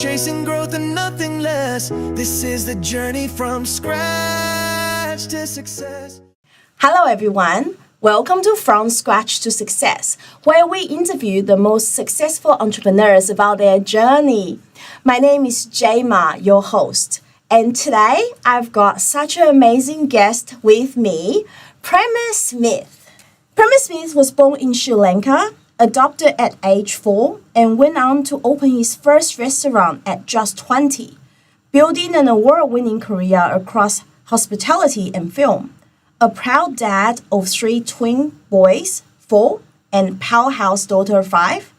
Chasing growth and nothing less. This is the journey from scratch to success. Hello everyone, welcome to From Scratch to Success, where we interview the most successful entrepreneurs about their journey. My name is Jayma, your host, and today I've got such an amazing guest with me, Prema Smith. Prema Smith was born in Sri Lanka, adopted at age 4, and went on to open his first restaurant at just 20, building an award-winning career across hospitality and film. A proud dad of 3 twin boys, 4, and powerhouse daughter, 5.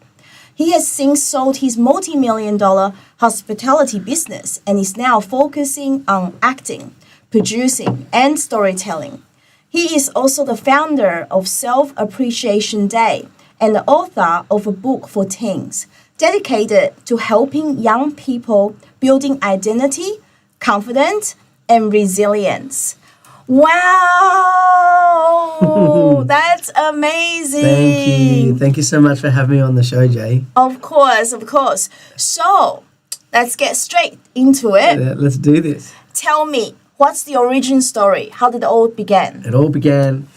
He has since sold his multi-million-dollar hospitality business and is now focusing on acting, producing, and storytelling. He is also the founder of Self-Appreciation Day and the author of a book for teens dedicated to helping young people building identity, confidence, and resilience. Wow, that's amazing. Thank you so much for having me on the show, Jay. Of course. So, let's get straight into it. Yeah, let's do this. Tell me, what's the origin story? How did it all begin? It all began,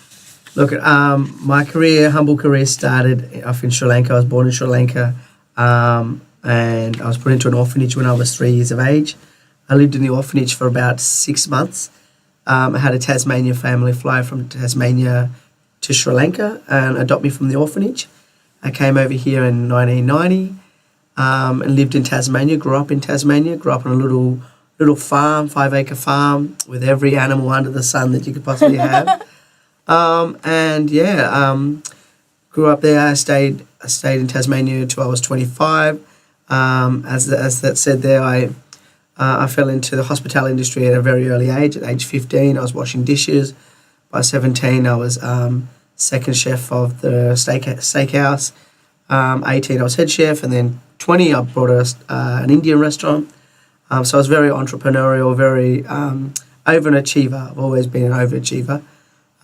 my humble career started off in Sri Lanka. I was born in Sri Lanka, and I was put into an orphanage when I was 3 years of age. I lived in the orphanage for about 6 months. I had a Tasmanian family fly from Tasmania to Sri Lanka and adopt me from the orphanage. I came over here in 1990 and lived in Tasmania, grew up in Tasmania, grew up on a little farm, 5-acre farm with every animal under the sun that you could possibly have. Grew up there. I stayed in Tasmania until I was 25. As that said there, I fell into the hospitality industry at a very early age. At age 15, I was washing dishes. By 17, I was second chef of the steakhouse. 18, I was head chef. And then 20, I brought an Indian restaurant. So I was very entrepreneurial, very overachiever. I've always been an overachiever.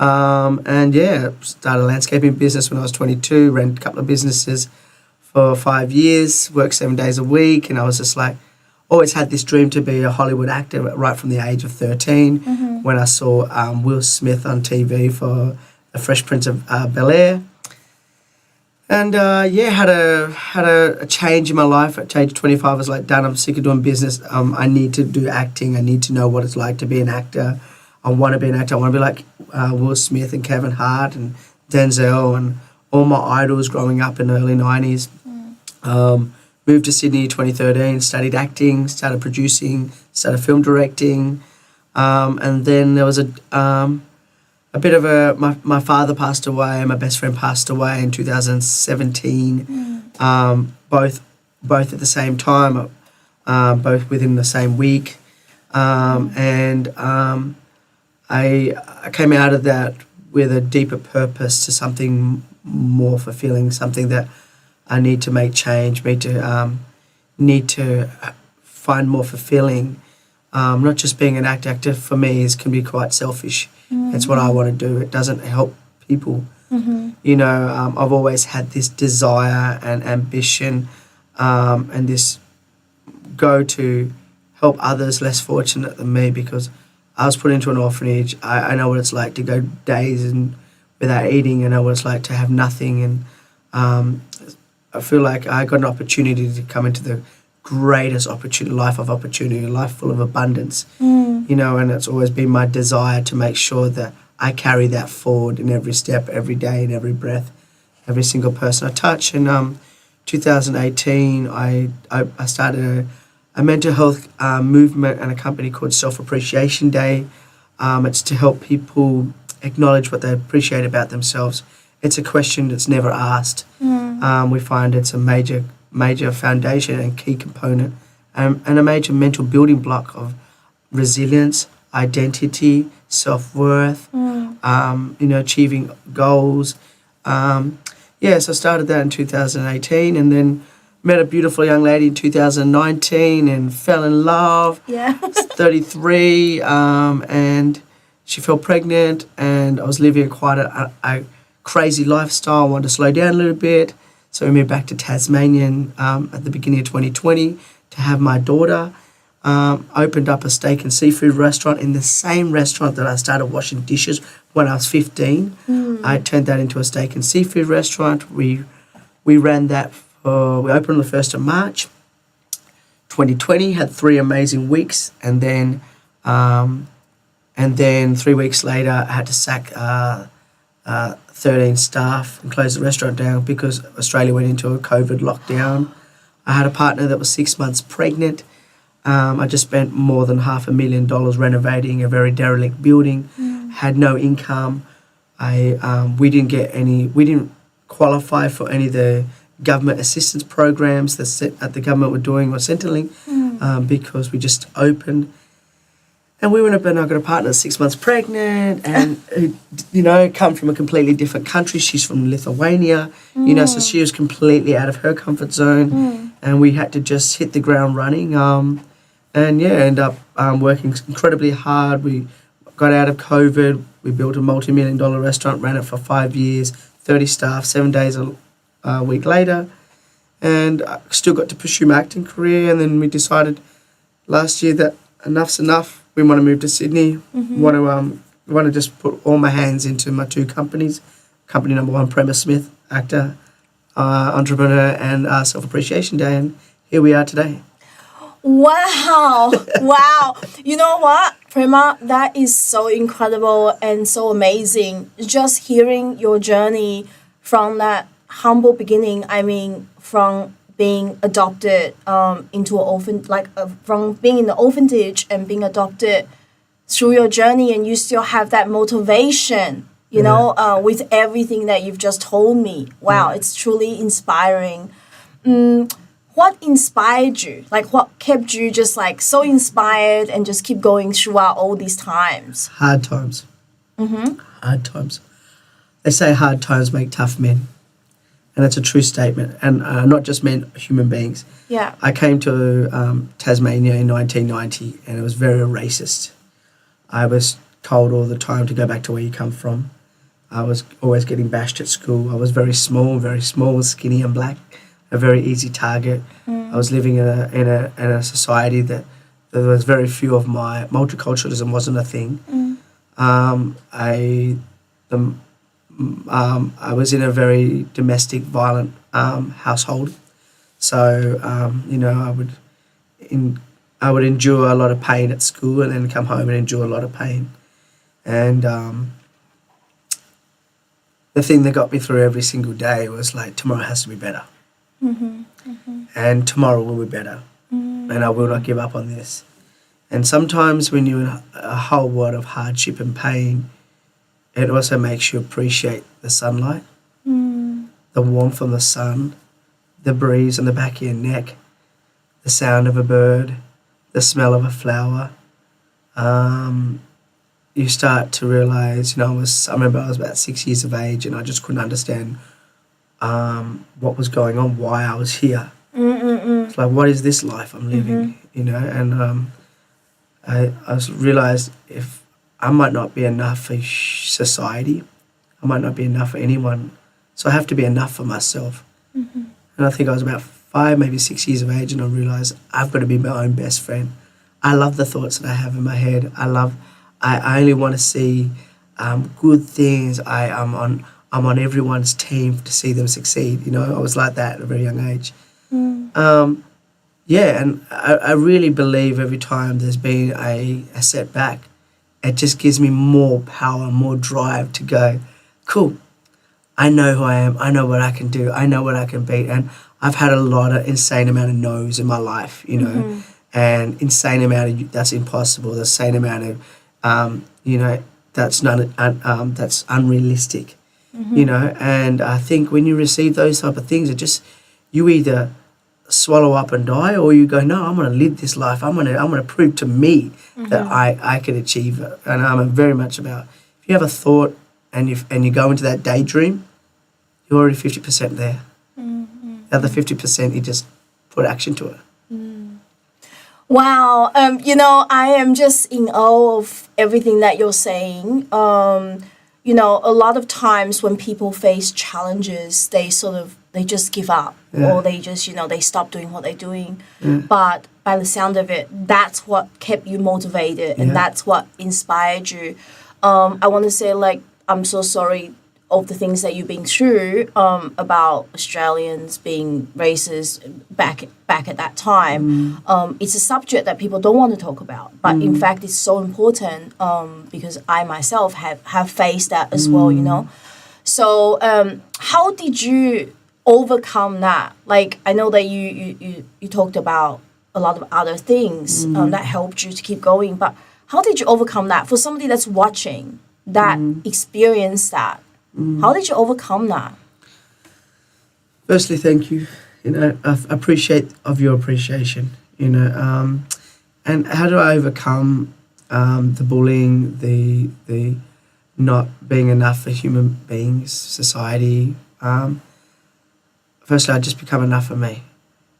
Started a landscaping business when I was 22, ran a couple of businesses for 5 years, worked 7 days a week, and I was just always had this dream to be a Hollywood actor right from the age of 13 when I saw Will Smith on TV for The Fresh Prince of Bel-Air. And had a change in my life. At age 25, I was done, I'm sick of doing business. I need to do acting. I need to know what it's like to be an actor. I want to be an actor. I want to be like Will Smith and Kevin Hart and Denzel and all my idols growing up in the early 90s. Moved to Sydney 2013, studied acting, started producing, started film directing. And then there was a bit of my father passed away and my best friend passed away in 2017, both at the same time, both within the same week. I came out of that with a deeper purpose to something more fulfilling, something that I need to make change, need to find more fulfilling. Not just being an actor. Actor for me can be quite selfish. It's what I want to do. It doesn't help people. I've always had this desire and ambition and this go to help others less fortunate than me, because I was put into an orphanage. I know what it's like to go days without eating. I know what it's like to have nothing. And I feel like I got an opportunity to come into the greatest life of opportunity, a life full of abundance. And it's always been my desire to make sure that I carry that forward in every step, every day, in every breath, every single person I touch. And 2018, I started a mental health movement and a company called Self-Appreciation Day. It's to help people acknowledge what they appreciate about themselves. It's a question that's never asked. We find it's a major foundation and key component and a major mental building block of resilience, identity, self-worth, achieving goals. So I started that in 2018 and then met a beautiful young lady in 2019 and fell in love. Yeah. 33, and she fell pregnant, and I was living quite a crazy lifestyle. I wanted to slow down a little bit. So we moved back to Tasmania at the beginning of 2020 to have my daughter. Opened up a steak and seafood restaurant in the same restaurant that I started washing dishes when I was 15. I turned that into a steak and seafood restaurant. We ran that we opened on the 1st of March 2020, had 3 amazing weeks, and then 3 weeks later I had to sack 13 staff and close the restaurant down because Australia went into a COVID lockdown. I had a partner that was 6 months pregnant. I just spent more than $500,000 renovating a very derelict building. Had no income. We didn't qualify for any of the government assistance programs that the government were doing or Centrelink because we just opened. And we went up and I got a partner 6 months pregnant and, come from a completely different country. She's from Lithuania, so she was completely out of her comfort zone. And we had to just hit the ground running. End up working incredibly hard. We got out of COVID. We built a multi-million-dollar restaurant, ran it for 5 years, 30 staff, 7 days a week later. And I still got to pursue my acting career. And then we decided last year that enough's enough. We want to move to Sydney. Want to just put all my hands into my 2 companies. Company number 1, Prema Smith, actor, entrepreneur, and Self-Appreciation Day. And here we are today. Wow. Wow. You know what, Prema, that is so incredible and so amazing. Just hearing your journey from that humble beginning, from being adopted into an orphan, from being in the orphanage and being adopted through your journey, and you still have that motivation, with everything that you've just told me. Wow, it's truly inspiring. What inspired you? What kept you just so inspired and just keep going throughout all these times? Hard times. Hard times. They say hard times make tough men. And that's a true statement. And not just men, human beings. Yeah. I came to Tasmania in 1990 and it was very racist. I was told all the time to go back to where you come from. I was always getting bashed at school. I was very small, skinny and black. A very easy target. I was living in a society that there was very few of my multiculturalism wasn't a thing. I was in a very domestic, violent household, so I would endure a lot of pain at school and then come home and endure a lot of pain, and the thing that got me through every single day was tomorrow has to be better. And tomorrow will be better, and I will not give up on this. And sometimes when you're in a whole world of hardship and pain, it also makes you appreciate the sunlight, the warmth from the sun, the breeze on the back of your neck, the sound of a bird, the smell of a flower. You start to realise, I remember I was about 6 years of age and I just couldn't understand what was going on, why I was here. It's what is this life I'm living, and I realised if I might not be enough for society, I might not be enough for anyone, so I have to be enough for myself. And I think I was about 5, maybe 6 years of age, and I realised I've got to be my own best friend. I love the thoughts that I have in my head. I only want to see good things. I'm on everyone's team to see them succeed. I was like that at a very young age. And I really believe every time there's been a setback, it just gives me more power, more drive to go, cool, I know who I am, I know what I can do, I know what I can be. And I've had a lot of insane amount of no's in my life, and insane amount of that's impossible, the insane amount of, that's unrealistic. And I think when you receive those type of things, you either swallow up and die, or you go, no, I'm going to live this life. I'm going to prove to me that I can achieve it. And I'm very much about, if you have a thought and you go into that daydream, you're already 50% there. The other 50%, you just put action to it. Wow. I am just in awe of everything that you're saying. A lot of times when people face challenges, they sort of they just give up or they just, they stop doing what they're doing. But by the sound of it, that's what kept you motivated and that's what inspired you. I want to say, like, I'm so sorry of the things that you've been through about Australians being racist back at that time. It's a subject that people don't want to talk about, but in fact it's so important because I myself have faced that as well, So how did you overcome that? Like, I know that you talked about a lot of other things that helped you to keep going, but how did you overcome that? For somebody that's watching, that experienced that, how did you overcome that? Firstly, thank you. I appreciate of your appreciation. And how do I overcome the bullying, the not being enough for human beings, society? Firstly, I just become enough for me,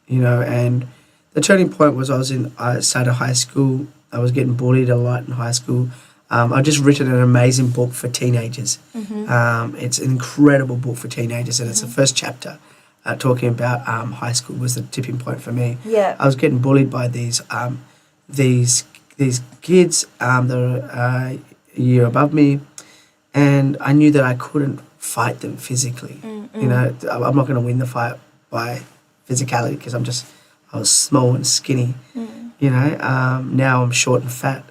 And the turning point was I started high school. I was getting bullied a lot in high school. I've just written an amazing book for teenagers. It's an incredible book for teenagers, and it's the first chapter talking about high school was the tipping point for me. Yeah. I was getting bullied by these kids that were a year above me, and I knew that I couldn't fight them physically. I'm not going to win the fight by physicality because I was small and skinny. Now I'm short and fat.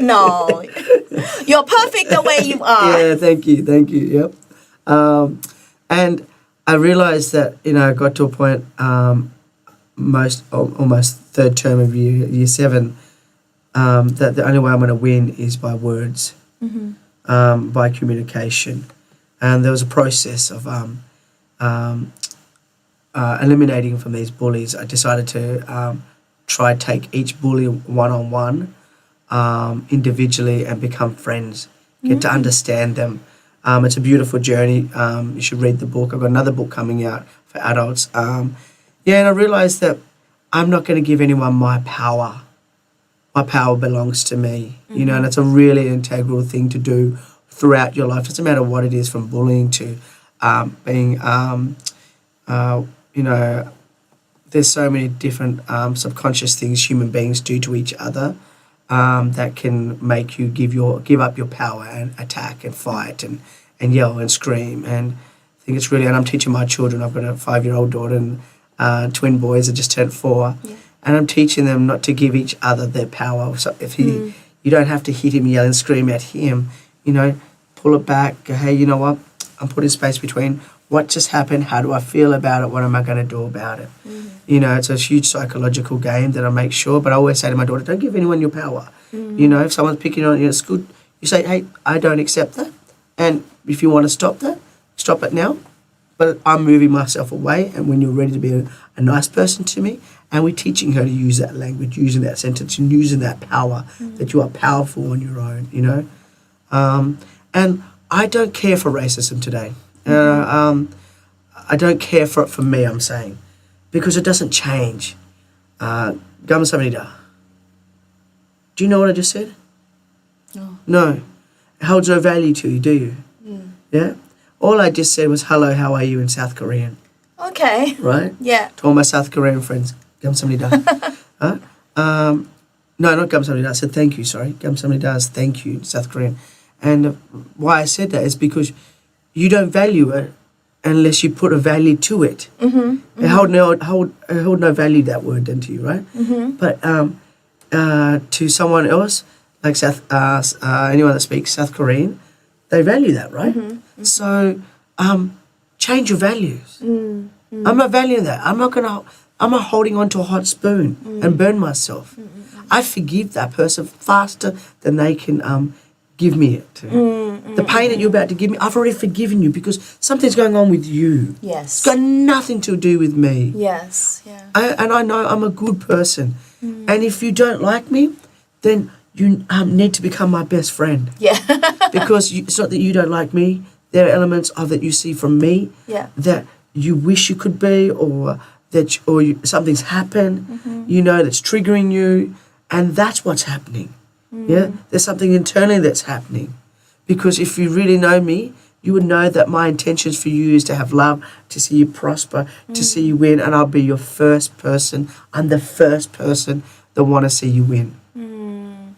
No, you're perfect the way you are. Yeah, thank you, yep. And I realised that, I got to a point almost third term of year 7, that the only way I'm going to win is by words, by communication. And there was a process of eliminating from these bullies. I decided to try to take each bully one-on-one, individually, and become friends, get to understand them. It's a beautiful journey. You should read the book. I've got another book coming out for adults. And I realised that I'm not going to give anyone my power. My power belongs to me, and it's a really integral thing to do throughout your life. It doesn't matter what it is, from bullying to being, there's so many different subconscious things human beings do to each other that can make you give up your power and attack and fight and yell and scream. And I think it's really, and I'm teaching my children. I've got a 5-year-old daughter and twin boys that just turned 4. Yeah. And I'm teaching them not to give each other their power. So if you don't have to hit him, yell and scream at him, pull it back, go, hey, you know what? I'm putting space between what just happened, how do I feel about it, what am I going to do about it? It's a huge psychological game that I make sure, but I always say to my daughter, don't give anyone your power. If someone's picking on you at school, you say, hey, I don't accept that. And if you want to stop that, stop it now. But I'm moving myself away, and when you're ready to be a nice person to me, and we're teaching her to use that language, using that sentence, and using that power, that you are powerful on your own, And I don't care for racism today. I don't care for it for me, I'm saying, because it doesn't change. Gamsamnida. Do you know what I just said? No. No. It holds no value to you, do you? Yeah? All I just said was, hello, how are you, in South Korean. Okay. Right? Yeah. To all my South Korean friends, Gamsamnida. No, not Gamsamnida. I said thank you, sorry. Gamsamnida is thank you in South Korean. And why I said that is because you don't value it unless you put a value to it. It hold no value, that word, then, to you, right? But to someone else, like anyone that speaks South Korean, they value that, right? So change your values. I'm not valuing that. I'm not holding on to a hot spoon and burn myself. I forgive that person faster than they can give me it. The pain that you're about to give me, I've already forgiven you because something's going on with you. Yes. It's got nothing to do with me. Yes. Yeah. And I know I'm a good person. And if you don't like me, then you need to become my best friend. Yeah. Because it's not that you don't like me. There are elements of that you see from me that you wish you could be, or something's happened, that's triggering you, and that's what's happening. Yeah, there's something internally that's happening, because if you really know me, you would know that my intentions for you is to have love, to see you prosper, to see you win, and I'll be your first person. I'm the first person that want to see you win.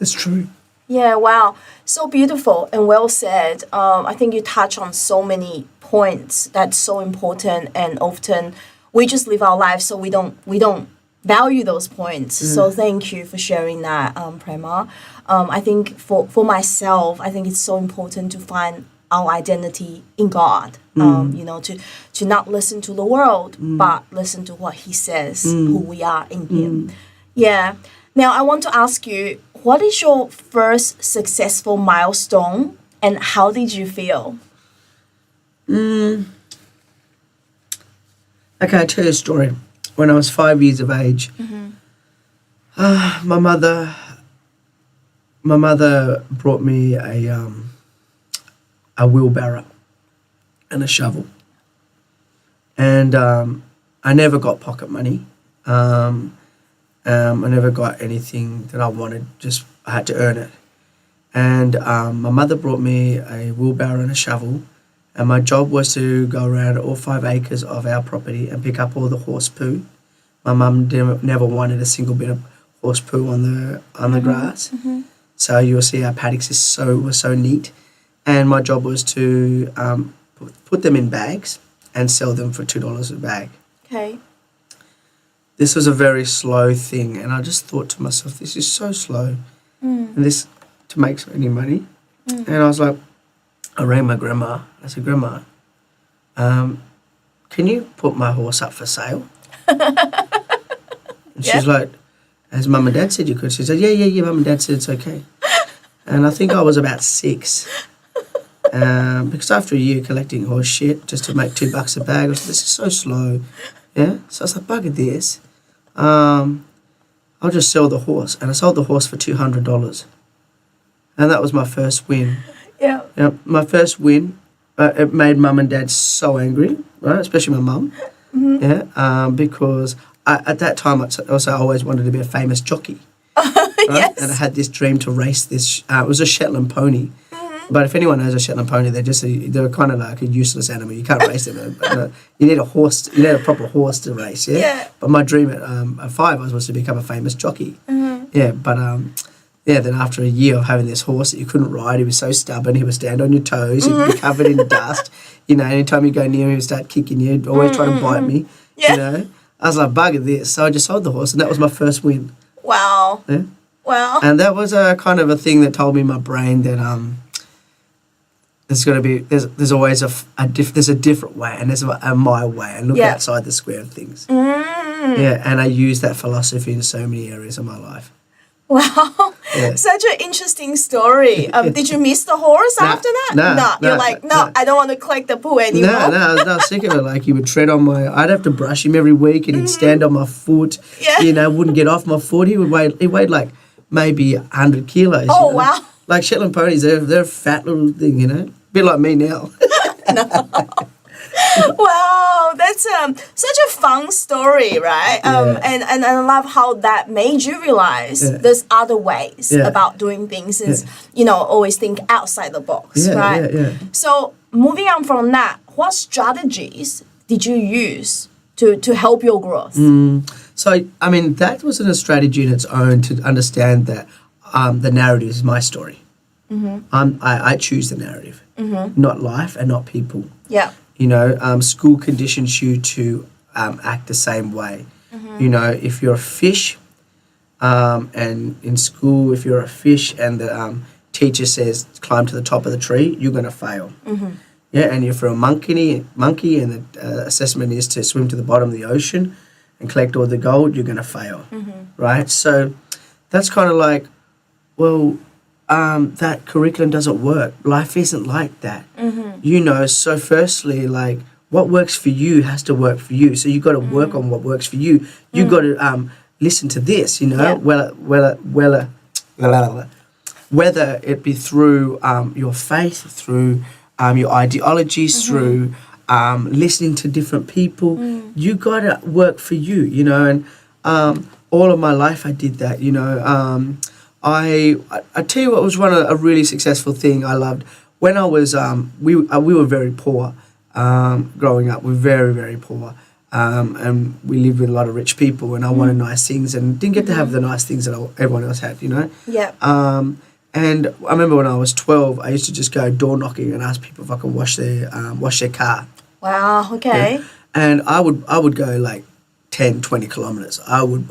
It's true. Yeah, wow. So beautiful and well said. I think you touch on so many points that's so important, and often we just live our lives so we don't value those points. So thank you for sharing that, Prema. I think for myself, I think it's so important to find our identity in God. You know, to not listen to the world, but listen to what He says, who we are in Him. Yeah. Now I want to ask you, what is your first successful milestone, and how did you feel? Okay, I'll tell you a story. When I was 5 years of age, my mother brought me a wheelbarrow and a shovel, and I never got pocket money. I never got anything that I wanted. Just I had to earn it. And my mother brought me a wheelbarrow and a shovel, and my job was to go around all 5 acres of our property and pick up all the horse poo. My mum never wanted a single bit of horse poo on the grass. So you'll see our paddocks were so neat, and my job was to put them in bags and sell them for $2 a bag. Okay. This was a very slow thing, and I just thought to myself, this is so slow, and this to make any money. And I was like, I rang my grandma. I said, Grandma, can you put my horse up for sale? And she's like, as Mum and Dad said you could. She said, yeah, Mum and Dad said it's okay. And I think I was about 6. Because after a year collecting horse shit just to make $2 a bag, I was like, this is so slow. Yeah, so I was like, bugger this. I'll just sell the horse. And I sold the horse for $200. And that was my first win. Yeah. My first win. It made Mum and Dad so angry, right? Especially my mum. Yeah, because at that time, I always wanted to be a famous jockey. Right? Yes. And I had this dream to race this. It was a Shetland pony. But if anyone knows a Shetland pony, they're kind of like a useless animal. You can't race them. You need a horse. You need a proper horse to race. Yeah. But my dream at 5 was to become a famous jockey. Yeah. But then after a year of having this horse that you couldn't ride, he was so stubborn. He would stand on your toes. He'd be covered in dust. You know, anytime you go near him, he'd start kicking you. Always trying to bite me. Yeah. You know, I was like, bugger this. So I just sold the horse, and that was my first win. Wow. Yeah. Wow. And that was a kind of a thing that told me in my brain that there's got to be there's always there's a different way, and there's a my way, and look outside the square of things. Yeah, and I use that philosophy in so many areas of my life. Wow. Yeah. Such an interesting story. Did you miss the horse after that? No. You're like, I don't want to collect the poo anymore. No, I was sick of it. Like, he would tread on I'd have to brush him every week, and he'd stand on my foot. Yeah. You know, wouldn't get off my foot. He weighed like maybe 100 kilos. Oh, you know? wow. Like Shetland ponies, they're a fat little thing, you know? Bit like me now. Wow, that's such a fun story, right? And I love how that made you realize there's other ways about doing things. Is always think outside the box, right? Yeah. So moving on from that, what strategies did you use to help your growth? So I mean, that wasn't a strategy in its own to understand that the narrative is my story. I choose the narrative, not life and not people. Yeah. You know, school conditions you to act the same way. You know, if you're a fish, and in school, if you're a fish and the teacher says climb to the top of the tree, you're going to fail. Yeah, and if you're a monkey and the assessment is to swim to the bottom of the ocean and collect all the gold, you're going to fail, right? So that's kind of like, well, that curriculum doesn't work. Life isn't like that. You know, so firstly, like, what works for you has to work for you. So you've got to work on what works for you. You've got to listen to this, you know, whether it be through your faith, through your ideologies, through listening to different people. You got to work for you, you know, and all of my life I did that, you know. I tell you what was a really successful thing I loved when I was we were very poor growing up. We were very, very poor. And we lived with a lot of rich people, and I wanted nice things and didn't get to have the nice things that everyone else had, you know? Yeah. And I remember when I was 12, I used to just go door knocking and ask people if I could wash their car. Wow, okay. Yeah. And I would go like 10, 20 kilometers. I would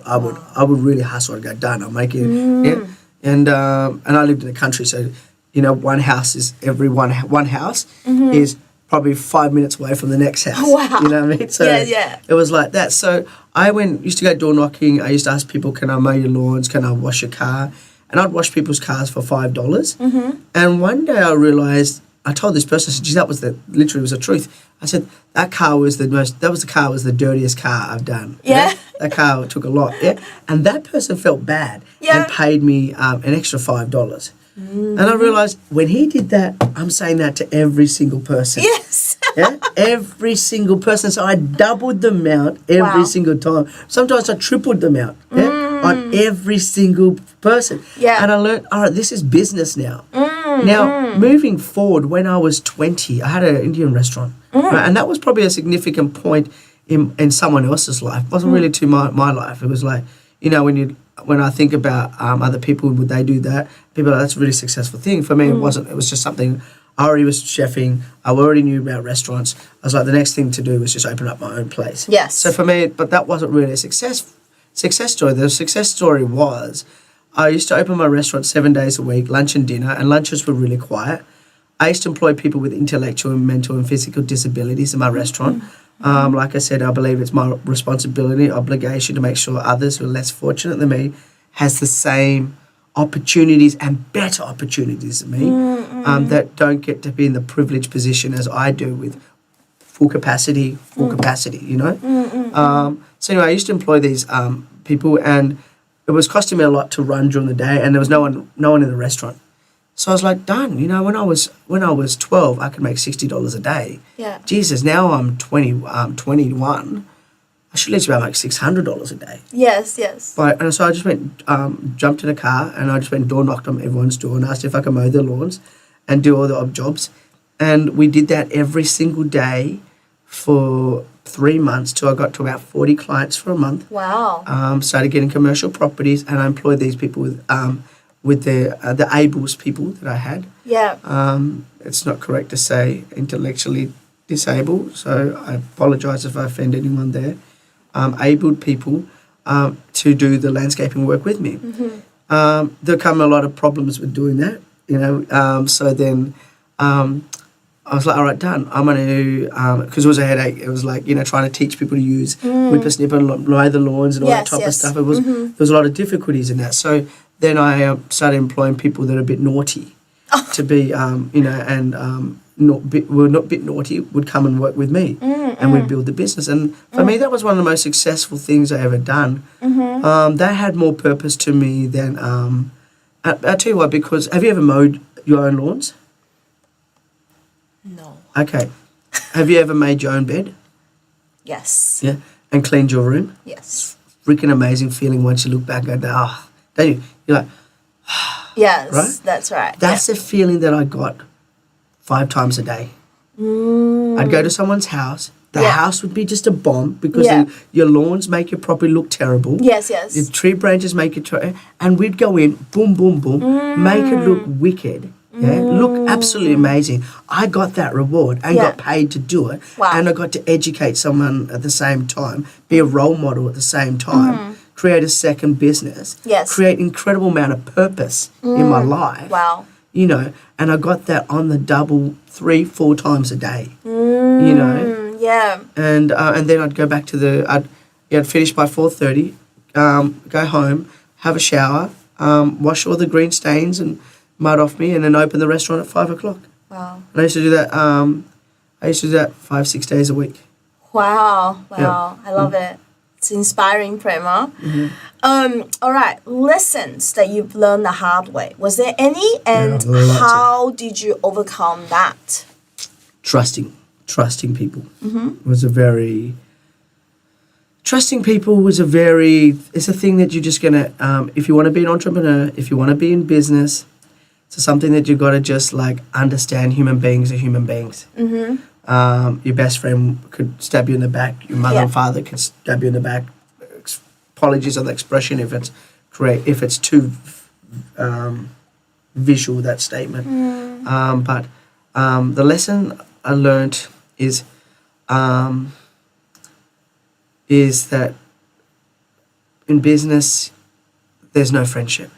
really hustle. I'd go, done, I'll make it. Yeah. And I lived in the country, so, you know, one house is one house is probably 5 minutes away from the next house. Wow. You know what I mean? So yeah. it was like that. So I used to go door knocking. I used to ask people, can I mow your lawns? Can I wash your car? And I'd wash people's cars for $5. And one day I realised, I told this person, I said, geez, that was literally was the truth. I said, that was the dirtiest car I've done. Yeah. That car took a lot. Yeah. And that person felt bad and paid me an extra $5. And I realised when he did that, I'm saying that to every single person. Yes. Yeah, every single person. So I doubled the amount every single time. Sometimes I tripled the amount on every single person. Yeah. And I learned, all right, this is business now. Now, moving forward, when I was 20, I had an Indian restaurant. Right? And that was probably a significant point in someone else's life. It wasn't really to my life. It was like, you know, when I think about other people, would they do that? People are like, that's a really successful thing. For me, it wasn't. It was just something. I already was chefing. I already knew about restaurants. I was like, the next thing to do was just open up my own place. Yes. So for me, but that wasn't really a success story. The success story was I used to open my restaurant 7 days a week, lunch and dinner, and lunches were really quiet. I used to employ people with intellectual, mental, and physical disabilities in my restaurant. Like I said, I believe it's my responsibility, obligation to make sure others who are less fortunate than me has the same opportunities and better opportunities than me that don't get to be in the privileged position as I do with full capacity, you know? So anyway, I used to employ these people, and it was costing me a lot to run during the day, and there was no one in the restaurant. So I was like, done. You know, when I was 12, I could make $60 a day. Yeah. Jesus, now I'm 21. I should at least about like $600 a day. Yes. And so I just went, jumped in a car, and I just went door knocked on everyone's door and asked if I could mow their lawns and do all the odd jobs. And we did that every single day for 3 months till I got to about 40 clients for a month. Wow. Started getting commercial properties, and I employed these people with the ables people that I had. Yeah. It's not correct to say intellectually disabled, so I apologise if I offend anyone there. Abled people to do the landscaping work with me. There come a lot of problems with doing that, you know. So then I was like, all right, done. I'm going to, because it was a headache. It was like, you know, trying to teach people to use whippersnipper and mow the lawns and all that type of stuff. It was there was a lot of difficulties in that. So then I started employing people that are a bit naughty to be, you know, and were not a bit naughty, would come and work with me, and we'd build the business. And for me, that was one of the most successful things I ever done. That had more purpose to me than, I'll tell you what, because have you ever mowed your own lawns? No. Okay. Have you ever made your own bed? Yes. Yeah. And cleaned your room? Yes. Freaking amazing feeling once you look back and go, don't you? You're like, yes, right? That's right. That's the feeling that I got 5 times a day. I'd go to someone's house. The house would be just a bomb because your lawns make your property look terrible. Yes. The tree branches make it, and we'd go in, boom, boom, boom, make it look wicked. Yeah, look absolutely amazing. I got that reward and got paid to do it. Wow. And I got to educate someone at the same time, be a role model at the same time, create a second business, create incredible amount of purpose in my life. Wow. You know, and I got that on the double 3-4 times a day. You know. Yeah. And then I'd go back to I'd finish by 4:30, go home, have a shower, wash all the green stains and mud off me, and then open the restaurant at 5 o'clock. Wow. And I used to do that. I used to do that 5-6 days a week. Wow. Yeah. I love it. It's inspiring, Prema. All right. Lessons that you've learned the hard way. Was there any, and how did you overcome that? Trusting people was a very. Trusting people was it's a thing that you're just gonna. If you want to be an entrepreneur, if you want to be in business, So something that you've got to just like understand. Human beings are human beings. Your best friend could stab you in the back. Your mother and father could stab you in the back. Apologies on the expression if it's correct, if it's too visual, that statement. But the lesson I learned is that in business there's no friendship.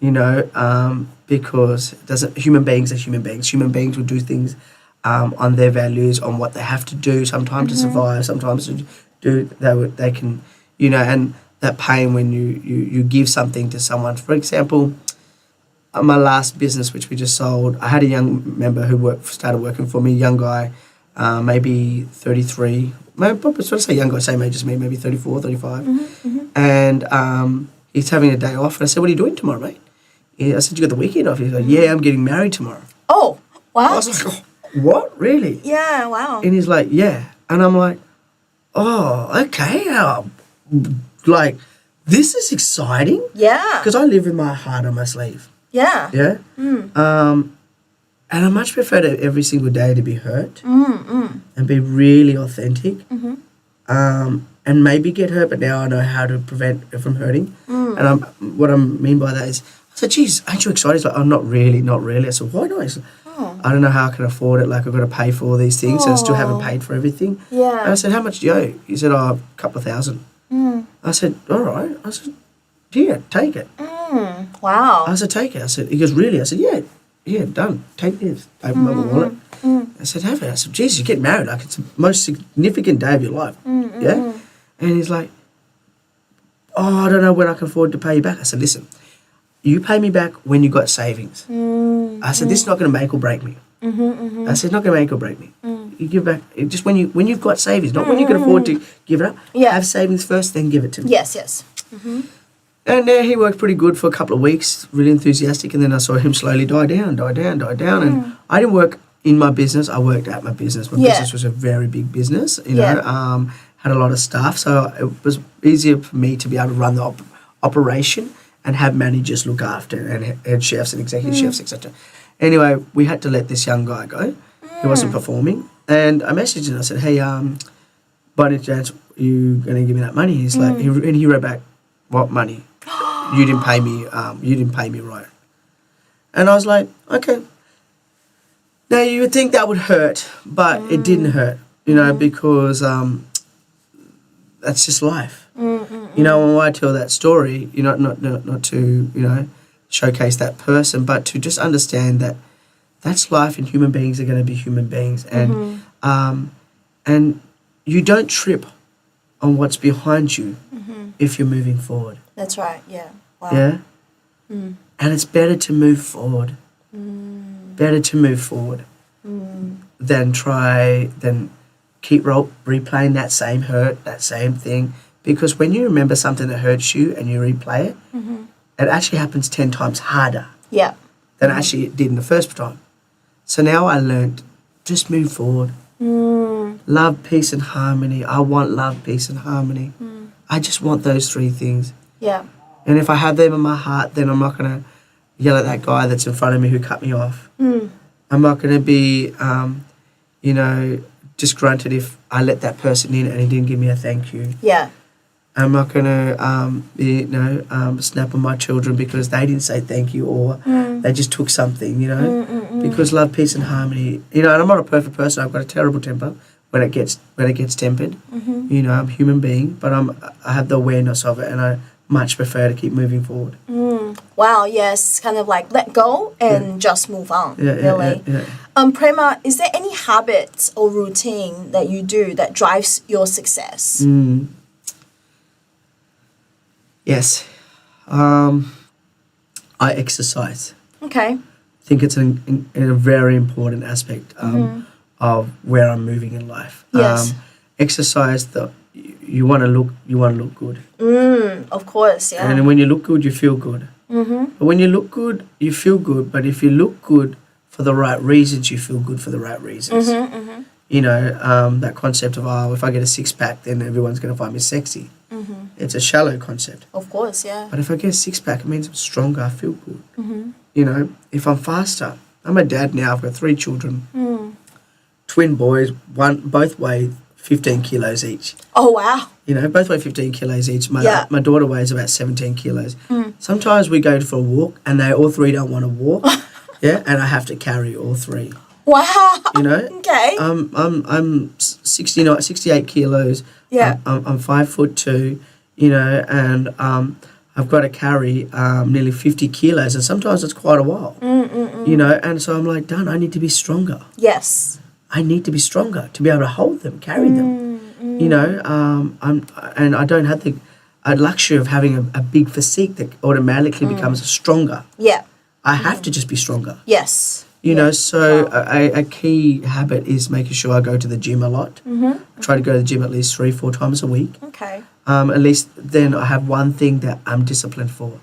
You know, because it doesn't. Human beings are human beings. Human beings will do things on their values, on what they have to do. Sometimes to survive. Sometimes to do they can, you know. And that pain when you give something to someone. For example, my last business, which we just sold, I had a young member who started working for me. Young guy, maybe 33. Maybe sort of say young guy, same age as me, maybe 34, 35. And he's having a day off. And I said, "What are you doing tomorrow, mate?" I said, "You got the weekend off?" He's like, "Yeah, I'm getting married tomorrow." Oh, wow. I was like, "Oh, what? Really?" Yeah, wow. And he's like, "Yeah." And I'm like, "Oh, okay. Like, this is exciting." Yeah. Because I live with my heart on my sleeve. Yeah. Yeah? And I much prefer every single day to be hurt and be really authentic. And maybe get hurt, but now I know how to prevent it from hurting. And what I mean by that is, I said, "Geez, aren't you excited?" He's like, "Oh, not really, not really." I said, "Why not?" He said, "I don't know how I can afford it. Like, I've got to pay for all these things and I still haven't paid for everything." Yeah. And I said, "How much do you owe?" He said, "Oh, a couple of thousand." I said, "All right." I said, "Yeah, take it." Wow. I said, "Take it." I said, he goes, "Really?" I said, yeah, done. Take this. Open my wallet. I said, "Have it." I said, "Geez, you get married. Like, it's the most significant day of your life." Yeah? And he's like, "Oh, I don't know when I can afford to pay you back." I said, "Listen, you pay me back when you got savings." I said, "This is not going to make or break me." I said, "Not going to make or break me. You give back just when you've got savings, not when you can afford to give it up. Yeah. Have savings first, then give it to me." Yes, yes. And he worked pretty good for a couple of weeks, really enthusiastic, and then I saw him slowly die down. And I didn't work in my business, I worked at my business. My business was a very big business, you know, had a lot of staff, so it was easier for me to be able to run the operation and have managers look after, and head chefs and executive chefs, etc. Anyway, we had to let this young guy go. He wasn't performing, and I messaged him. I said, "Hey, by any chance, you going to give me that money?" He's like, and he wrote back, "What money? You didn't pay me. You didn't pay me right." And I was like, "Okay." Now you would think that would hurt, but it didn't hurt, you know, because that's just life. You know, when I tell that story, you know, not to, you know, showcase that person, but to just understand that that's life, and human beings are going to be human beings, and you don't trip on what's behind you if you're moving forward. That's right, yeah. Wow. Yeah? And it's better to move forward. Better to move forward than keep replaying that same hurt, that same thing. Because when you remember something that hurts you and you replay it, it actually happens 10 times harder than actually it did in the first time. So now I learned, just move forward. Love, peace and harmony. I want love, peace and harmony. I just want those 3 things. Yeah. And if I have them in my heart, then I'm not going to yell at that guy that's in front of me who cut me off. I'm not going to be, you know, disgruntled if I let that person in and he didn't give me a thank you. Yeah. I'm not going to, you know, snap on my children because they didn't say thank you, or they just took something, you know. Because love, peace and harmony. You know, and I'm not a perfect person. I've got a terrible temper when it gets tempered. You know, I'm a human being, but I have the awareness of it, and I much prefer to keep moving forward. Wow, yes, kind of like let go and just move on, really. Prema, is there any habits or routine that you do that drives your success? Yes. I exercise. Okay. I think it's a very important aspect of where I'm moving in life. Yes. Exercise, you want to look good. Of course, yeah. And when you look good, you feel good. But when you look good, you feel good. But if you look good for the right reasons, you feel good for the right reasons. You know, that concept of, oh, if I get a 6-pack, then everyone's going to find me sexy. It's a shallow concept. Of course, yeah. But if I get a 6-pack, it means I'm stronger, I feel good. you know, if I'm faster, I'm a dad now. I've got 3 children, twin boys. Both weigh 15 kilos each. Oh, wow. You know, both weigh 15 kilos each. Yeah. My daughter weighs about 17 kilos. Sometimes we go for a walk, and they all 3 don't want to walk. Yeah, and I have to carry all 3. Wow. You know, Okay. I'm 68 kilos. Yeah. I'm 5'2". You know, and I've got to carry nearly 50 kilos, and sometimes it's quite a while. You know, and so I'm like, I need to be stronger. Yes. I need to be stronger to be able to hold them, carry them. You know, I don't have the luxury of having a big physique that automatically becomes stronger. Yeah. I have to just be stronger. Yes. You know, so a key habit is making sure I go to the gym a lot. I try to go to the gym at least 3-4 times a week. Okay. At least then I have one thing that I'm disciplined for.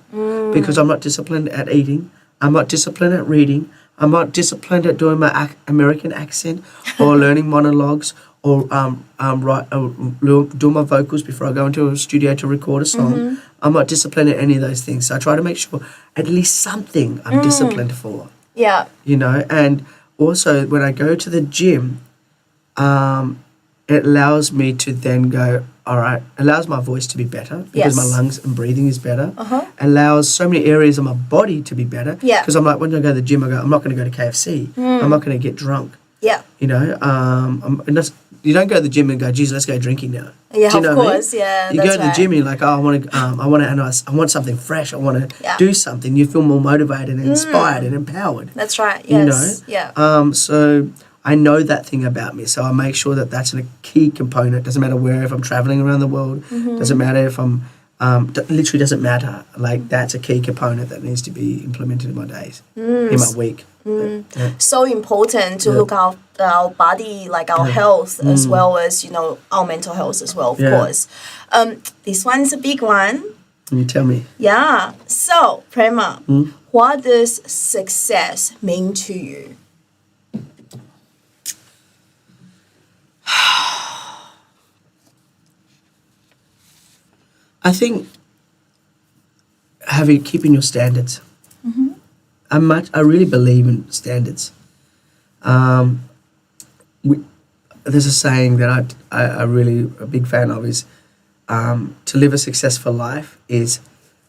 Because I'm not disciplined at eating. I'm not disciplined at reading. I'm not disciplined at doing my American accent or learning monologues or doing my vocals before I go into a studio to record a song. I'm not disciplined at any of those things. So I try to make sure at least something I'm disciplined for. Yeah. You know, and also when I go to the gym, it allows me to then go, all right, allows my voice to be better because my lungs and breathing is better. Allows so many areas of my body to be better. Yeah. Because I'm like, when I go to the gym, I go, I'm not going to go to KFC. I'm not going to get drunk. Yeah. You know, you don't go to the gym and go, geez, let's go drinking now. Yeah, Do you know of what I mean? course. Yeah, You that's go to the right. gym and you're like, I want something fresh. I want to do something. You feel more motivated and inspired and empowered. That's right. You Yes. know? Yeah. So I know that thing about me. So I make sure that that's a key component. Doesn't matter where, if I'm traveling around the world. Doesn't matter if I'm, literally doesn't matter. Like that's a key component that needs to be implemented in my days, in my week. Yeah. So important to look after our body, like our health, as well as, you know, our mental health as well, of course. This one's a big one. Can you tell me? Yeah. So, Prema, what does success mean to you? I think keeping your standards. I really believe in standards. There's a saying that I really a big fan of is to live a successful life is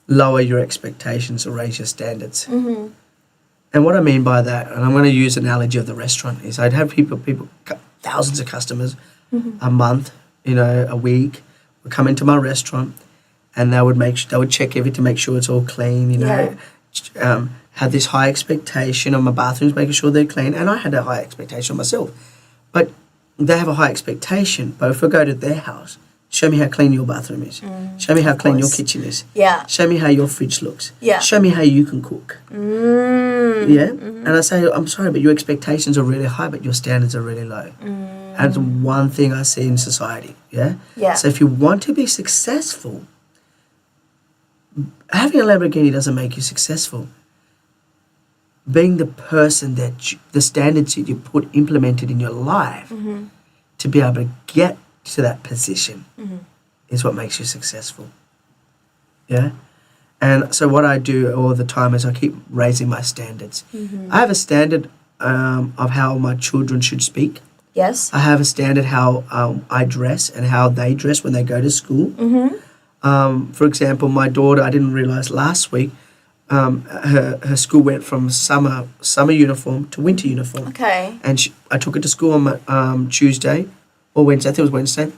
lower your expectations or raise your standards. And what I mean by that, and I'm going to use an analogy of the restaurant, is I'd have people, thousands of customers a month, you know, a week, would come into my restaurant, and they would check everything to make sure it's all clean, you know. Had this high expectation on my bathrooms, making sure they're clean, and I had a high expectation on myself. But they have a high expectation. But if I go to their house, show me how clean your bathroom is. Show me how clean your kitchen is. Yeah. Show me how your fridge looks. Yeah. Show me how you can cook. Yeah. And I say, I'm sorry, but your expectations are really high, but your standards are really low. And it's one thing I see in society. Yeah. Yeah. So if you want to be successful, having a Lamborghini doesn't make you successful. Being the person that the standards that you implemented in your life to be able to get to that position is what makes you successful. Yeah. And so what I do all the time is I keep raising my standards. I have a standard of how my children should speak. Yes. I have a standard how I dress and how they dress when they go to school. For example, my daughter, I didn't realize last week, her school went from summer uniform to winter uniform. Okay. And I took her to school on Tuesday or Wednesday, I think it was Wednesday,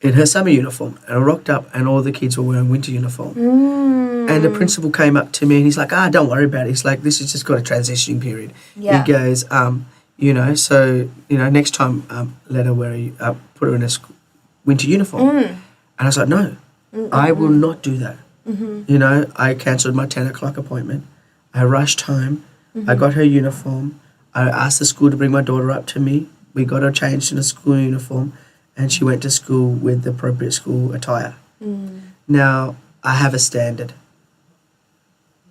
in her summer uniform. And I rocked up and all the kids were wearing winter uniform. And the principal came up to me and he's like, don't worry about it. He's like, this has just got a transitioning period. Yeah. He goes, you know, so, you know, next time let her put her in a winter uniform. And I was like, no, I will not do that. You know, I cancelled my 10 o'clock appointment. I rushed home. I got her uniform. I asked the school to bring my daughter up to me. We got her changed in a school uniform and she went to school with the appropriate school attire. Now, I have a standard.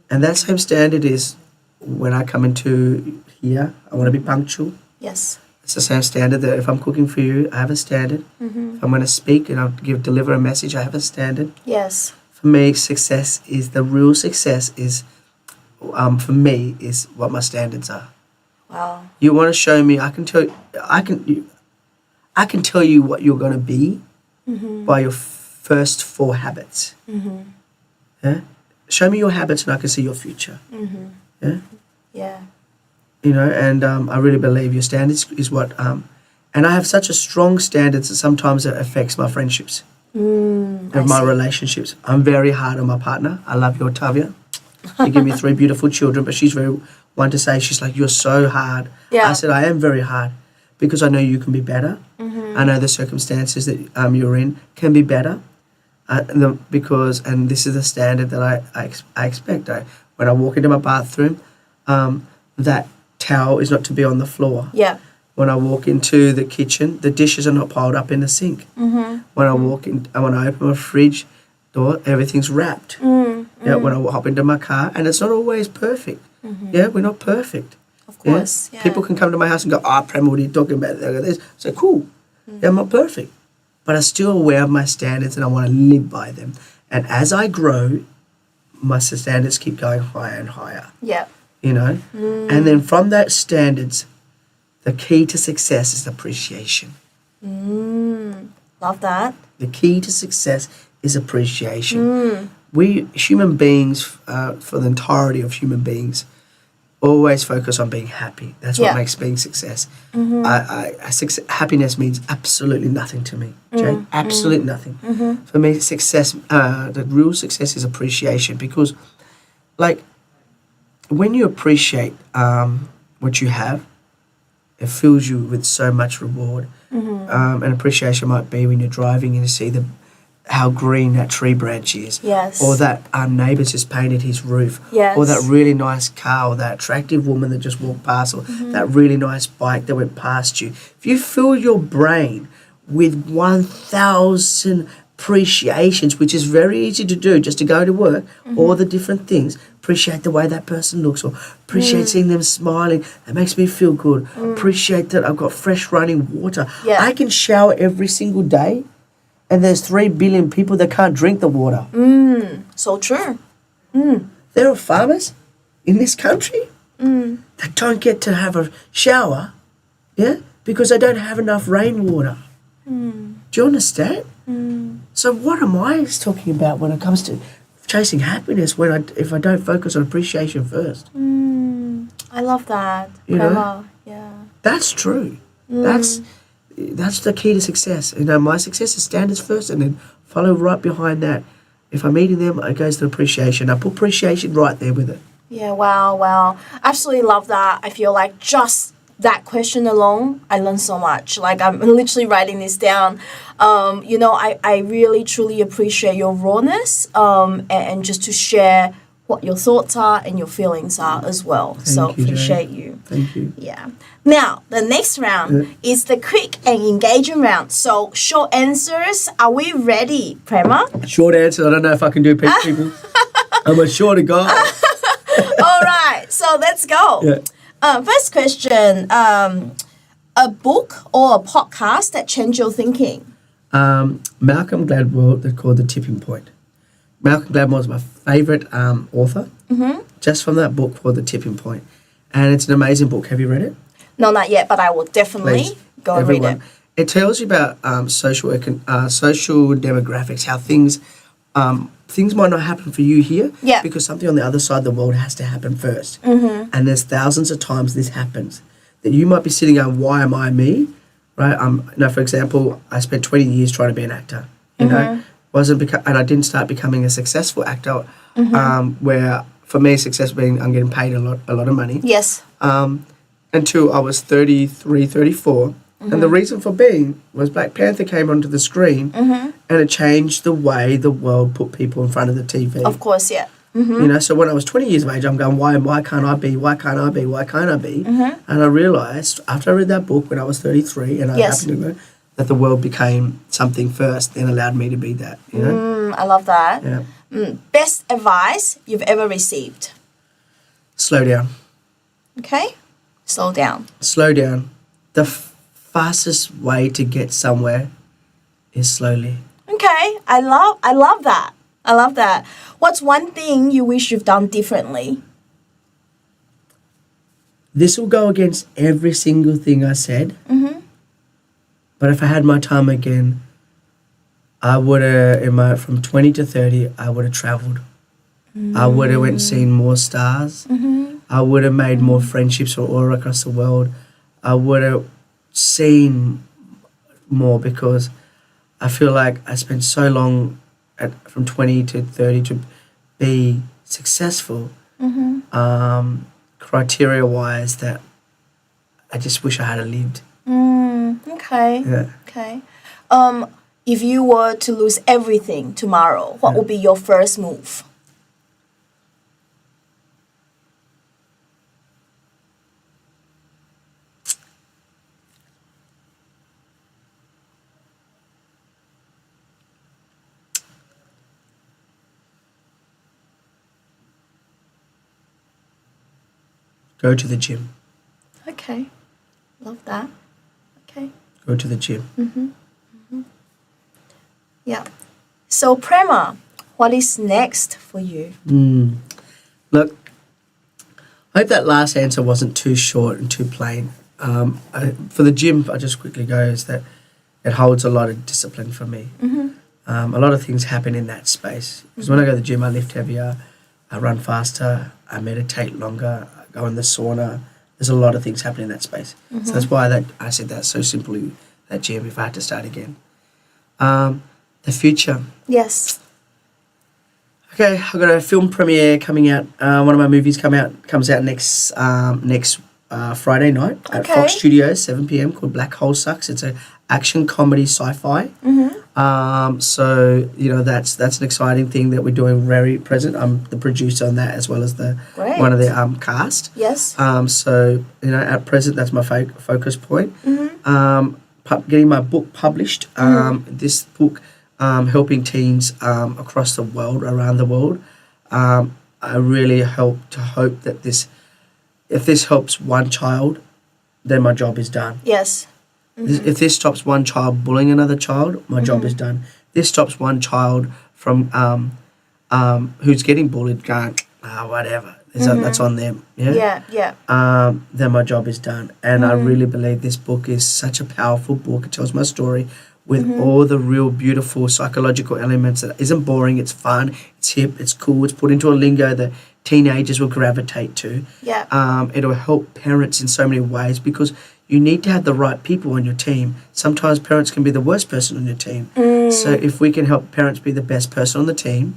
And that same standard is when I come into here, I want to be punctual. Yes. It's the same standard that if I'm cooking for you, I have a standard. If I'm going to speak and I'll deliver a message, I have a standard. Yes. For me, the real success is for me, is what my standards are. Wow. You want to show me? I can tell you what you're going to be by your first 4 habits. Yeah. Show me your habits, and I can see your future. Yeah. Yeah. You know, and I really believe your standards is what. And I have such a strong standards that sometimes it affects my friendships and my relationships. I'm very hard on my partner. I love you, Octavia. She gave me 3 beautiful children, but she's very one to say, she's like, you're so hard. Yeah. I said, I am very hard because I know you can be better. I know the circumstances that you're in can be better. And this is the standard that I expect. When I walk into my bathroom, that towel is not to be on the floor. Yeah. When I walk into the kitchen, the dishes are not piled up in the sink. When I walk in, when I open my fridge door, everything's wrapped. Yeah, when I hop into my car, and it's not always perfect. Yeah, we're not perfect. Of course. Yeah. People can come to my house and go, Prema, what are you talking about? This. So cool. Yeah, I'm not perfect. But I'm still aware of my standards and I want to live by them. And as I grow, my standards keep going higher and higher. Yeah. You know? And then from that standards, the key to success is appreciation. Love that. The key to success is appreciation. We human beings, for the entirety of human beings, always focus on being happy. That's what makes being success. Happiness means absolutely nothing to me, Jay. Absolutely nothing. For me, success, the real success is appreciation, because, like, when you appreciate what you have, it fills you with so much reward. And appreciation might be when you're driving and you see how green that tree branch is. Yes. Or that our neighbour's just painted his roof. Yes. Or that really nice car, or that attractive woman that just walked past, or that really nice bike that went past you. If you fill your brain with 1,000 appreciations, which is very easy to do, just to go to work, all the different things, appreciate the way that person looks, or appreciate seeing them smiling, that makes me feel good. Appreciate that I've got fresh running water. Yeah. I can shower every single day, and there's 3 billion people that can't drink the water. So true. There are farmers in this country that don't get to have a shower, because they don't have enough rainwater. Do you understand? So what am I talking about when it comes to chasing happiness if I don't focus on appreciation first? I love that. You know? Prema. Yeah. That's true. That's the key to success. You know, my success is standards first, and then follow right behind that. If I'm meeting them, it goes to appreciation. I put appreciation right there with it. Yeah, wow. Absolutely love that. I feel like just that question alone, I learned so much. Like, I'm literally writing this down. I really, truly appreciate your rawness and just to share what your thoughts are and your feelings are as well. Thank you, appreciate Jane. you. Thank you. Yeah. Now, the next round is the quick and engaging round. So, short answers. Are we ready, Prema? Short answer. I don't know if I can do people. I'm a shorter guy. All right. So, let's go. Yeah. First question. A book or a podcast that changed your thinking? Malcolm Gladwell, they're called The Tipping Point. Malcolm Gladwell is my favourite author, just from that book called The Tipping Point. And it's an amazing book. Have you read it? No, not yet, but I will definitely go and read it. It tells you about social demographics, how things might not happen for you here because something on the other side of the world has to happen first. And there's thousands of times this happens that you might be sitting going, why am I me? Right? For example, I spent 20 years trying to be an actor. You know, and I didn't start becoming a successful actor. Where for me, success being I'm getting paid a lot of money. Yes. Until I was 33, 34. And the reason for being was Black Panther came onto the screen and it changed the way the world put people in front of the TV. Of course, yeah. You know, so when I was 20 years of age, I'm going, why can't I be? Why can't I be? Why can't I be? And I realised after I read that book when I was 33 and I happened to know that the world became something first, then allowed me to be that, you know? I love that. Yeah. Best advice you've ever received? Slow down. Okay. Slow down. Slow down. The fastest way to get somewhere is slowly. Okay. I love that. I love that. What's one thing you wish you've done differently? this will go against every single thing I said. Mm-hmm. But if I had my time again, I would have, from 20 to 30, I would have travelled. I would have went and seen more stars. Mm-hmm. I would have made more friendships all across the world. I would have seen more, because I feel like I spent so long from 20 to 30 to be successful, Mm-hmm. criteria-wise, that I just wish I had lived. Okay. Yeah. Okay. If you were to lose everything tomorrow, what would be your first move? Go to the gym. Okay. Love that. Okay. Go to the gym. Yeah. So, Prema, what is next for you? Look, I hope that last answer wasn't too short and too plain. For the gym, I just quickly go, is that it holds a lot of discipline for me. A lot of things happen in that space. Because when I go to the gym, I lift heavier, I run faster, I meditate longer, I go in the sauna. There's a lot of things happening in that space. So that's why I said that so simply, that gym, if I had to start again. The future. Yes. Okay, I've got a film premiere coming out. One of my movies comes out next Friday night at Okay. Fox Studios, 7 p.m, called Black Hole Sucks. It's an action comedy sci-fi. So that's an exciting thing that we're doing very present. I'm the producer on that, as well as Great. one of the cast. Yes. So at present, that's my focus point. Getting my book published. This book, helping teens across the world, around the world. I really hope that if this helps one child, then my job is done. Yes. If this stops one child bullying another child, my job is done. This stops one child from who's getting bullied going, whatever. That's on them. Yeah. Yeah. Then my job is done. And I really believe this book is such a powerful book. It tells my story with all the real beautiful psychological elements. That isn't boring. It's fun. It's hip. It's cool. It's put into a lingo that teenagers will gravitate to. Yeah. It'll help parents in so many ways, because you need to have the right people on your team. Sometimes parents can be the worst person on your team. So if we can help parents be the best person on the team,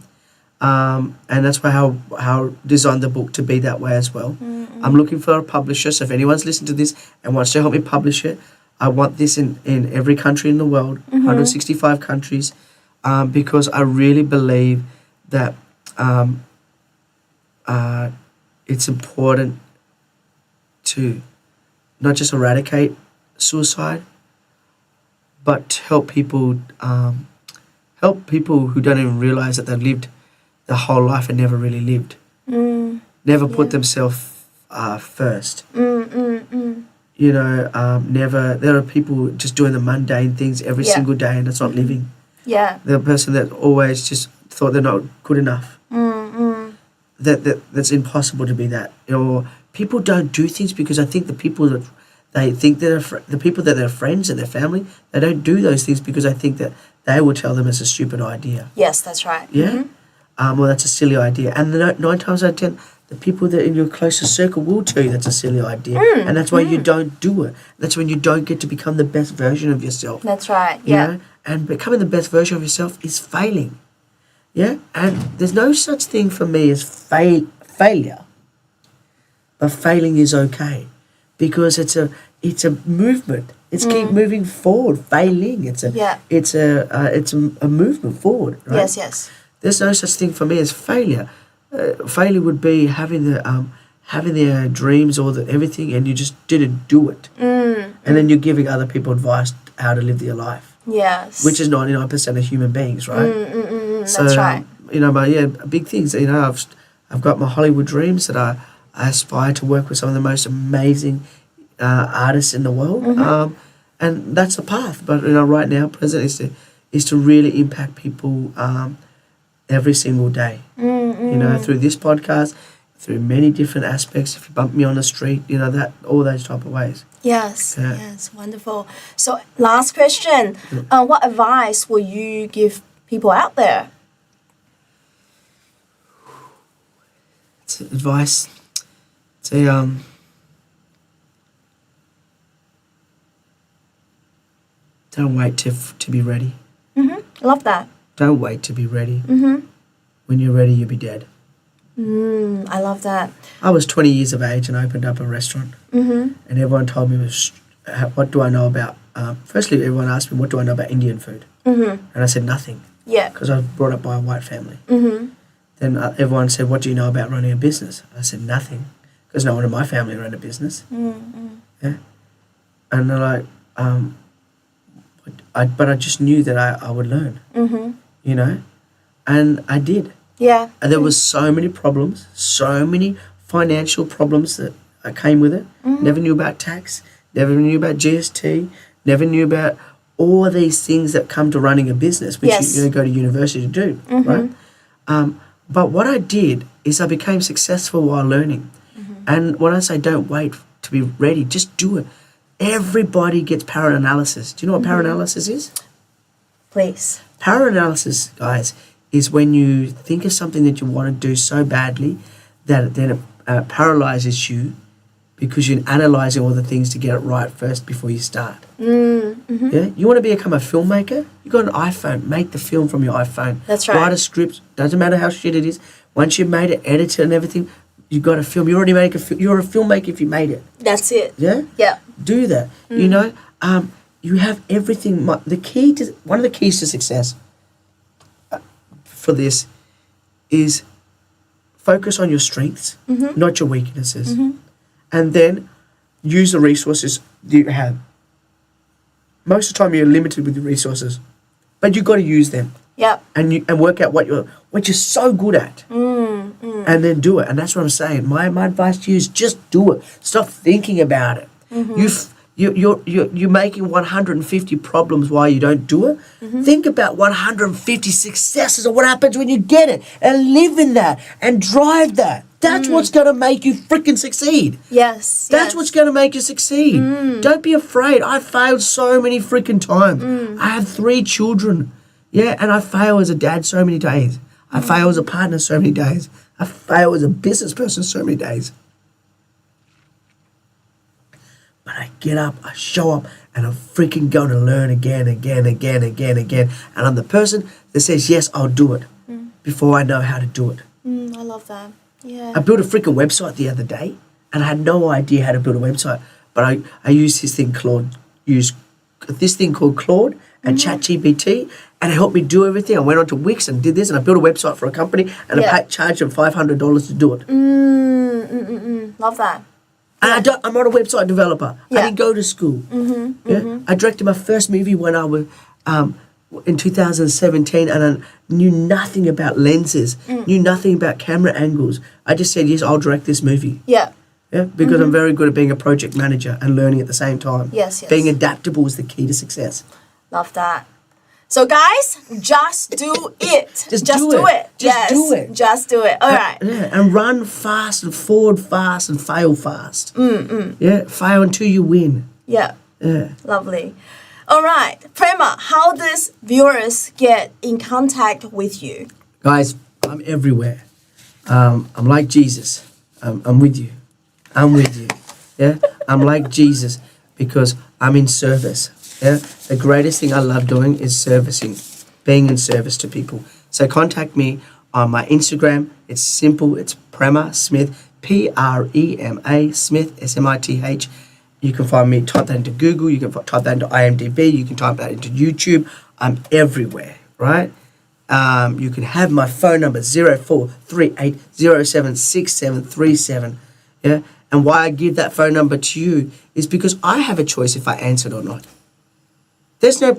and that's why how designed the book to be that way as well. I'm looking for a publisher, so if anyone's listened to this and wants to help me publish it, I want this in every country in the world, 165 countries, because I really believe that it's important to not just eradicate suicide, but to help people who don't even realize that they've lived their whole life and never really lived. Never put themselves first. Never. There are people just doing the mundane things every single day, and it's not living. Yeah. The person that always just thought they're not good enough. That's impossible to be that. Or people don't do things because I think the people that they think the people that they're friends and their family, they don't do those things because I think that they will tell them it's a stupid idea. Yes, that's right. Yeah? Well, that's a silly idea. And 9 times out of 10, the people that in your closest circle will tell you that's a silly idea. And that's why you don't do it. That's when you don't get to become the best version of yourself. That's right. You Yeah. know? And becoming the best version of yourself is failing. Yeah? And there's no such thing for me as failure. But failing is okay. Because it's a movement. It's keep moving forward. Failing. It's a movement forward. Right? Yes, yes. There's no such thing for me as failure. Failure would be having the dreams or everything, and you just didn't do it. And then you're giving other people advice how to live their life. Yes. Which is 99% of human beings, right? So, that's right. But big things. I've got my Hollywood dreams that I aspire to work with some of the most amazing artists in the world, and that's the path. But right now, present is to really impact people every single day. Through this podcast, through many different aspects. If you bump me on the street, you know, that all those type of ways. Yes, Yeah. yes, wonderful. So, last question. What advice will you give people out there? It's advice. Say, don't wait to be ready. Love that. Don't wait to be ready. When you're ready, you'll be dead. I love that. I was 20 years of age and opened up a restaurant. And everyone told me, what do I know about... firstly, everyone asked me, what do I know about Indian food? And I said, nothing. Yeah. Because I was brought up by a white family. Then everyone said, what do you know about running a business? I said, nothing. Because no one in my family ran a business. Yeah. And they're like, but I just knew that I would learn, you know? And I did. Yeah. And there was so many problems, so many financial problems that came with it. Never knew about tax, never knew about GST, never knew about all these things that come to running a business, which you go to university to do, right? But what I did is I became successful while learning. And when I say don't wait to be ready, just do it. Everybody gets paraanalysis. Do you know what paraanalysis is? Please. Paraanalysis, guys, is when you think of something that you want to do so badly that then it paralyzes you because you're analysing all the things to get it right first before you start. Yeah, you want to become a filmmaker? You got an iPhone. Make the film from your iPhone. That's right. Write a script. Doesn't matter how shit it is. Once you've made it, edit it and everything, you got a film. You already make you're a filmmaker if you made it. That's it. Yeah. Yeah. Do that. You know, you have everything. One of the keys to success for this is focus on your strengths, not your weaknesses, and then use the resources you have. Most of the time, you're limited with your resources, but you've got to use them. Yep. And work out what you're so good at, and then do it. And that's what I'm saying. My advice to you is just do it. Stop thinking about it. You're making 150 problems why you don't do it. Think about 150 successes and what happens when you get it, and live in that and drive that. That's what's going to make you freaking succeed. Yes. That's what's going to make you succeed. Don't be afraid. I failed so many freaking times. I have 3 children. Yeah, and I fail as a dad so many days. I fail as a partner so many days. I fail as a business person so many days. But I get up, I show up, and I'm freaking going to learn again. And I'm the person that says, yes, I'll do it before I know how to do it. I love that. Yeah. I built a freaking website the other day, and I had no idea how to build a website. But I used this thing called Claude and ChatGPT, and it helped me do everything. I went on to Wix and did this, and I built a website for a company, and I charged them $500 to do it. Love that. And I'm not a website developer. I didn't go to school. I directed my first movie when I was in 2017, and I knew nothing about lenses, knew nothing about camera angles. I just said, yes, I'll direct this movie. Yeah. Yeah, because I'm very good at being a project manager and learning at the same time. Yes. Being adaptable is the key to success. Love that. So guys, just do it. Just do it. Just do it. Just do it. All right. Yeah, and run fast and forward fast and fail fast. Yeah, fail until you win. Yeah. Yeah. Lovely. All right. Prema, how does viewers get in contact with you? Guys, I'm everywhere. I'm like Jesus. I'm with you. I'm with you. Yeah, I'm like Jesus because I'm in service. Yeah, the greatest thing I love doing is servicing, being in service to people. So contact me on my Instagram. It's simple. It's Prema Smith, Prema Smith, Smith. You can find me. Type that into Google. You can type that into IMDb. You can type that into YouTube. I'm everywhere. Right. You can have my phone number 0438076737. Yeah. And why I give that phone number to you is because I have a choice if I answer it or not. There's no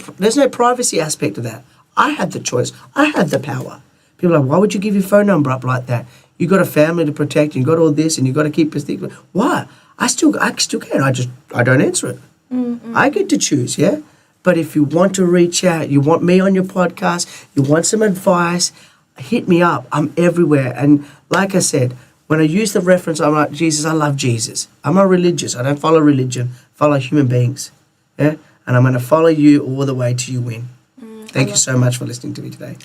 privacy aspect to that. I have the choice. I have the power. People are like, why would you give your phone number up like that? You got a family to protect. You got all this, and you got to keep this thing. Why? I still can. I don't answer it. I get to choose. Yeah. But if you want to reach out, you want me on your podcast, you want some advice, hit me up. I'm everywhere. And like I said, when I use the reference, I'm like, Jesus, I love Jesus. I'm not religious. I don't follow religion. I follow human beings. Yeah? And I'm going to follow you all the way till you win. Thank you so much for listening to me today.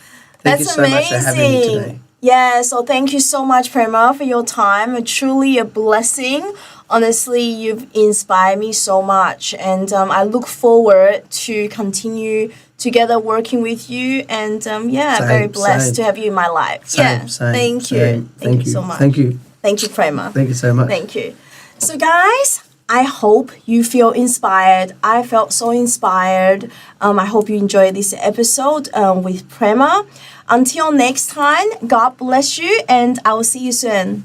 Thank you so much for having me today. Yeah, so thank you so much, Prema, for your time. Truly a blessing. Honestly, you've inspired me so much, and I look forward to continue together working with you. And very blessed to have you in my life. Thank you. Thank you so much. Thank you. Thank you, Prema. Thank you so much. Thank you. So, guys, I hope you feel inspired. I felt so inspired. I hope you enjoyed this episode with Prema. Until next time, God bless you, and I will see you soon.